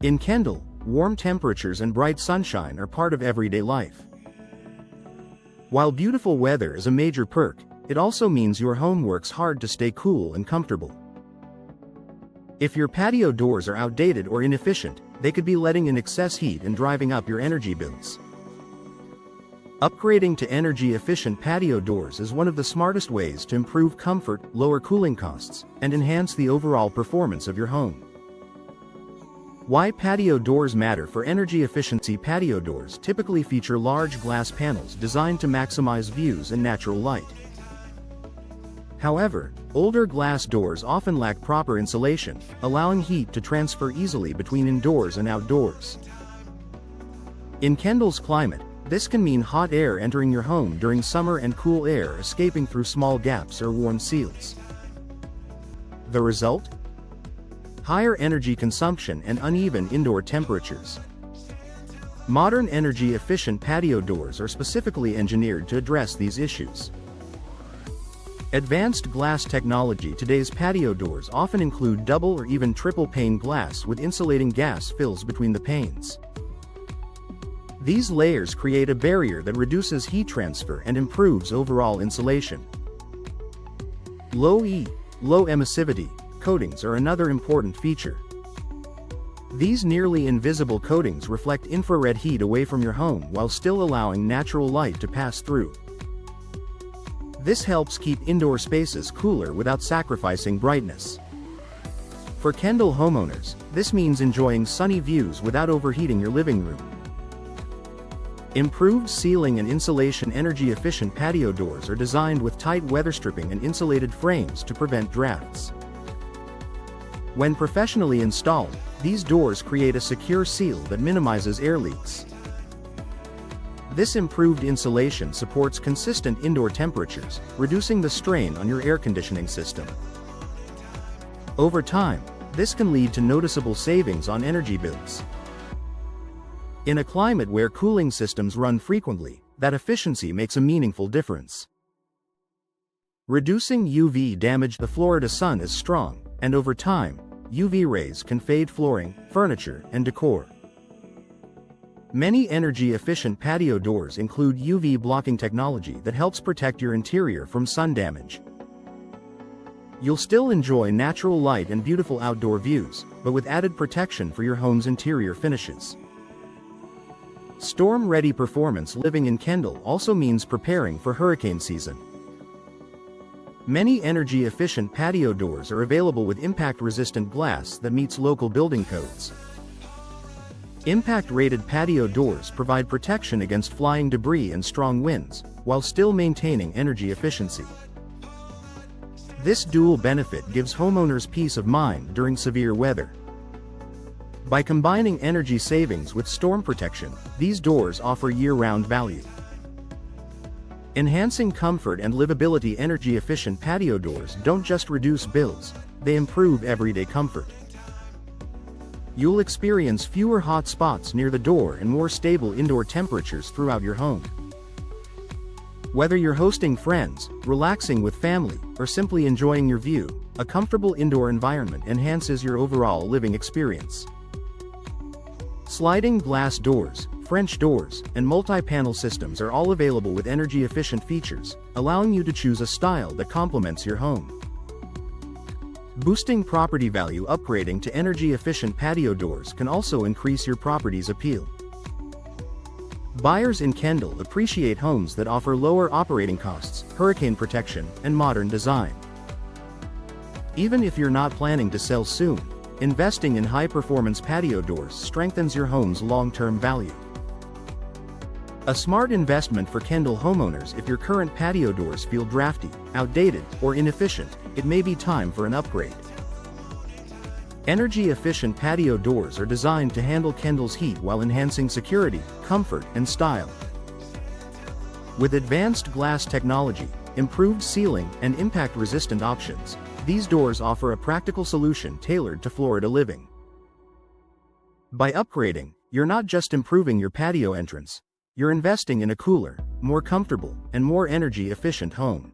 In Kendall, warm temperatures and bright sunshine are part of everyday life. While beautiful weather is a major perk, it also means your home works hard to stay cool and comfortable. If your patio doors are outdated or inefficient, they could be letting in excess heat and driving up your energy bills. Upgrading to energy-efficient patio doors is one of the smartest ways to improve comfort, lower cooling costs, and enhance the overall performance of your home. Why patio doors matter for energy efficiency. Patio doors typically feature large glass panels designed to maximize views and natural light. However, older glass doors often lack proper insulation, allowing heat to transfer easily between indoors and outdoors. In Kendall's climate, this can mean hot air entering your home during summer and cool air escaping through small gaps or worn seals. The result? Higher energy consumption and uneven indoor temperatures. Modern energy-efficient patio doors are specifically engineered to address these issues. Advanced glass technology. Today's patio doors often include double or even triple pane glass with insulating gas fills between the panes. These layers create a barrier that reduces heat transfer and improves overall insulation. Low emissivity coatings are another important feature. These nearly invisible coatings reflect infrared heat away from your home while still allowing natural light to pass through. This helps keep indoor spaces cooler without sacrificing brightness. For Kendall homeowners, this means enjoying sunny views without overheating your living room. Improved sealing and insulation. Energy-efficient patio doors are designed with tight weather stripping and insulated frames to prevent drafts. When professionally installed, these doors create a secure seal that minimizes air leaks. This improved insulation supports consistent indoor temperatures, reducing the strain on your air conditioning system. Over time, this can lead to noticeable savings on energy bills. In a climate where cooling systems run frequently, that efficiency makes a meaningful difference. Reducing UV damage. The Florida sun is strong, and over time, UV rays can fade flooring, furniture, and decor. Many energy-efficient patio doors include UV blocking technology that helps protect your interior from sun damage. You'll still enjoy natural light and beautiful outdoor views, but with added protection for your home's interior finishes. Storm-ready performance. Living in Kendall also means preparing for hurricane season. Many energy-efficient patio doors are available with impact-resistant glass that meets local building codes. Impact-rated patio doors provide protection against flying debris and strong winds, while still maintaining energy efficiency. This dual benefit gives homeowners peace of mind during severe weather. By combining energy savings with storm protection, these doors offer year-round value. Enhancing comfort and livability. Energy-efficient patio doors don't just reduce bills, they improve everyday comfort. You'll experience fewer hot spots near the door and more stable indoor temperatures throughout your home. Whether you're hosting friends, relaxing with family, or simply enjoying your view, a comfortable indoor environment enhances your overall living experience. Sliding glass doors, French doors, and multi-panel systems are all available with energy-efficient features, allowing you to choose a style that complements your home. Boosting property value. Upgrading to energy-efficient patio doors can also increase your property's appeal. Buyers in Kendall appreciate homes that offer lower operating costs, hurricane protection, and modern design. Even if you're not planning to sell soon, investing in high-performance patio doors strengthens your home's long-term value. A smart investment for Kendall homeowners. If your current patio doors feel drafty, outdated, or inefficient, it may be time for an upgrade. Energy-efficient patio doors are designed to handle Kendall's heat while enhancing security, comfort, and style. With advanced glass technology, improved sealing, and impact-resistant options, these doors offer a practical solution tailored to Florida living. By upgrading, you're not just improving your patio entrance, you're investing in a cooler, more comfortable, and more energy-efficient home.